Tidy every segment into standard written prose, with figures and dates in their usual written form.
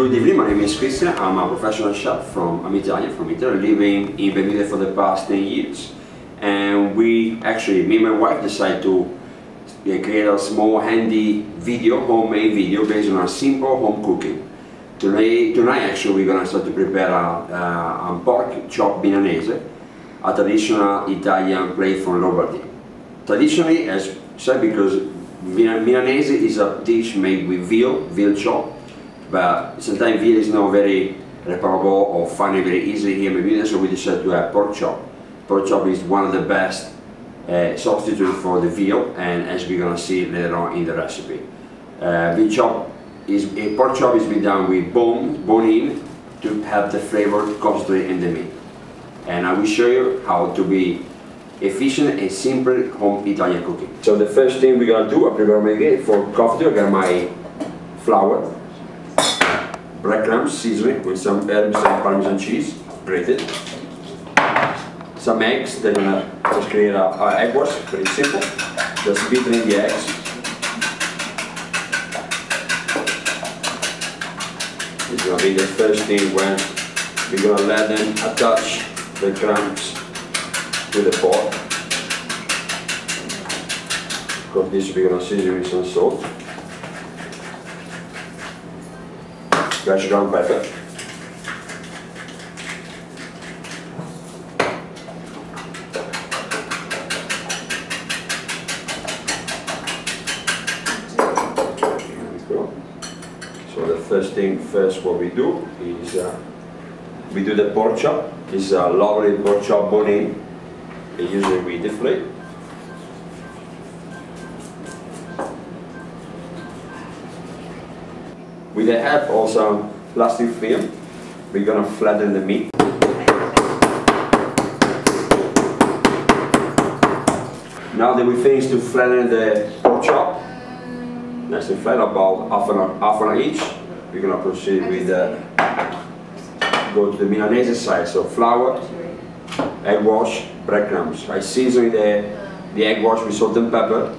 Good evening, my name is Chris. I'm a professional chef I'm Italian, from Italy, living in Bermuda for the past 10 years. And me and my wife decided to create a small handy video, homemade video based on a simple home cooking. Tonight actually we're going to start to prepare a pork chop milanese, a traditional Italian plate from Lombardy. Traditionally, as said, because milanese is a dish made with veal chop, but sometimes veal is not very reparable or found very easily here in Bermuda, so we decided to have pork chop. Pork chop is one of the best substitutes for the veal, and as we're going to see later on in the recipe. Pork chop is been done with bone-in to have the flavor concentrate in the meat. And I will show you how to be efficient and simple home Italian cooking. So the first thing we're going to do, I prepare my meat for coffee. I got my flour, breadcrumbs, seasoning with some herbs and Parmesan cheese, grated. Some eggs, then I'm going to just create an egg wash, pretty simple. Just beating in the eggs. This is going to be the first thing when we're going to let them attach the crumbs to the pot. Because this we're going to season with some salt, fresh ground pepper, so the first what we do is we do the pork chop. It's a lovely pork chop bone-in. Usually we deflate. With the help of some plastic film, we're going to flatten the meat. Now that we finished to flatten the pork chop, nice and flat, about half an hour each, we're going to proceed with go to the Milanese side. So flour, egg wash, breadcrumbs. I season the egg wash with salt and pepper.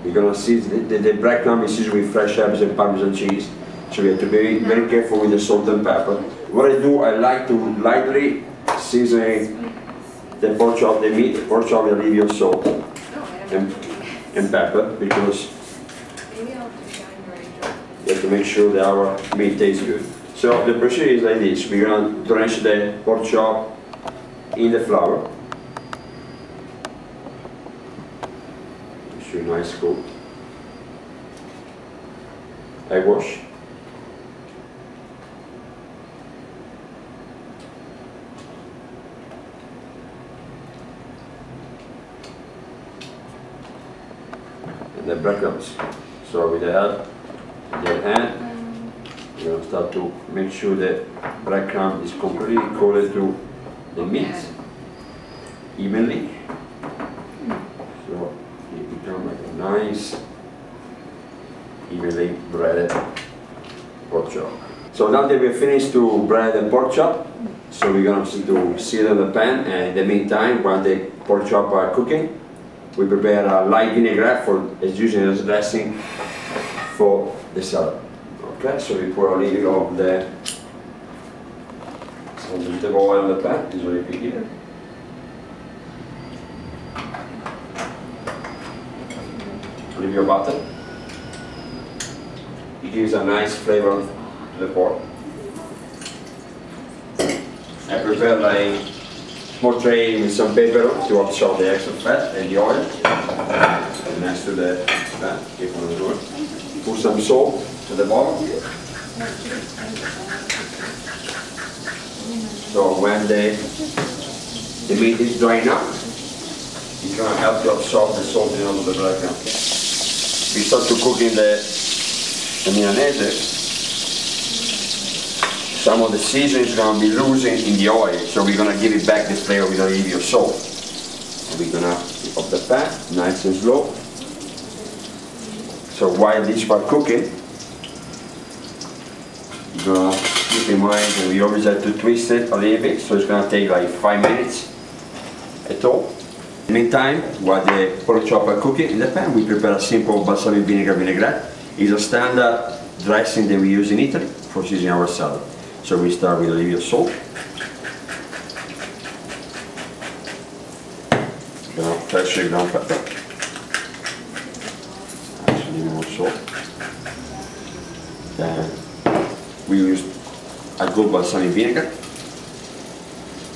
We're going to season the breadcrumb is seasoned with fresh herbs and Parmesan cheese. So we have to be very careful with the salt and pepper. What I do, I like to lightly season the pork chop, the meat. The pork chop will leave your salt and pepper, because you have to make sure that our meat tastes good. So the procedure is like this. We're going to drench the pork chop in the flour. Show nice coat. Egg wash. And the breadcrumbs. So with the help of your hand, we're going to start to make sure that breadcrumb is completely coated to the meat evenly. So it becomes like a nice, evenly breaded pork chop. So now that we're finished to bread the pork chop, so we're going to season the pan, and in the meantime, while the pork chop are cooking, we prepare a light vinaigrette for, as usual, as dressing for the salad. Okay, so we pour a little of the vegetable oil on the pan, this is what you put here. A little butter. It gives a nice flavor to the pork. I prepare a small tray with some paper to absorb the extra fat and the oil. Next to the pan, keep on the door. Put some salt to the bottom. So when the meat is drying up, it's going to help to absorb the salt into the breadcrumb. We start to cook in the milanese. Some of the seasoning is going to be losing in the oil, so we're going to give it back the flavor. We're going to give you salt. And we're going to keep up the pan, nice and slow. So while this part cooking, you're going to keep in mind that we always have to twist it a little bit, so it's going to take like 5 minutes at all. In the meantime, while the pork chop are cooking in the pan, we prepare a simple balsamic vinegar vinaigrette. It's a standard dressing that we use in Italy for seasoning our salad. So we start with a little salt. Freshly ground pepper. Actually more salt. Then we use a good balsamic vinegar.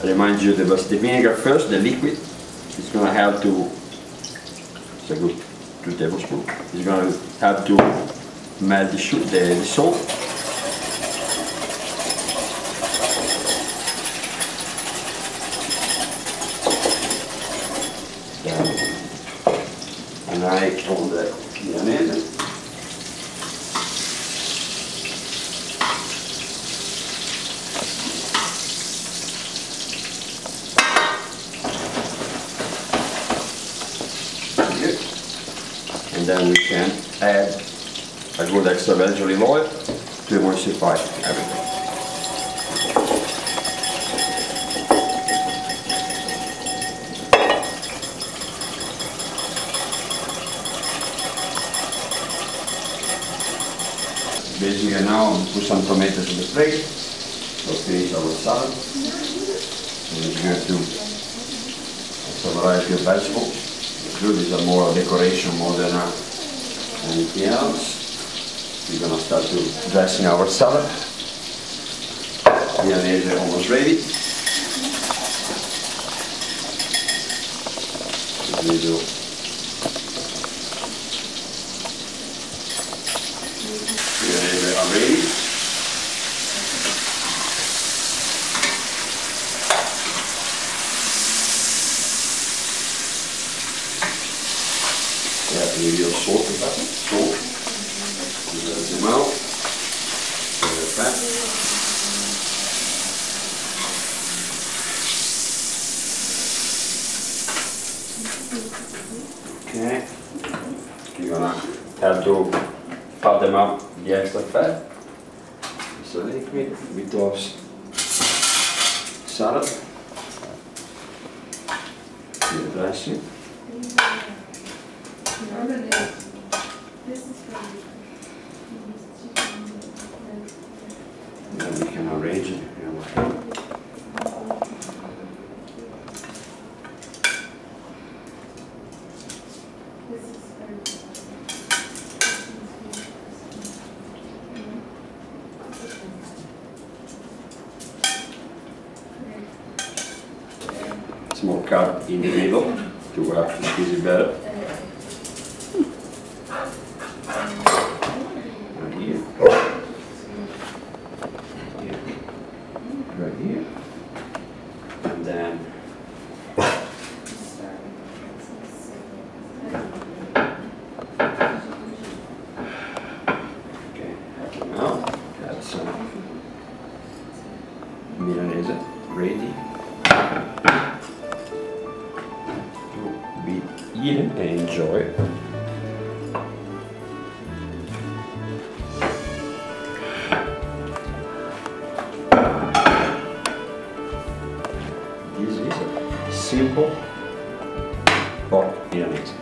I remind you the vinegar first, the liquid, it's going to have to, it's a good 2 tablespoons, it's going to have to melt the salt. Then and I on the milanese. And then we can add a good extra virgin olive oil to emulsify everything. Basically now I'll put some tomatoes on the plate. We'll finish our salad. So we're going to add a variety of vegetables. These are more decoration more than anything else. We're going to start to dressing our salad. Milanese is almost ready. We do milanese are ready. A little salt and pepper, salt, the mouth, the fat. Okay, you're gonna have to pop them up the extra fat. So liquid with those salad, the dressing. Then we can arrange it. Small cut in the middle to have to squeeze it better. Right here, and then okay, now that's some milanese ready to be eaten and enjoyed. This is a simple pork milanese.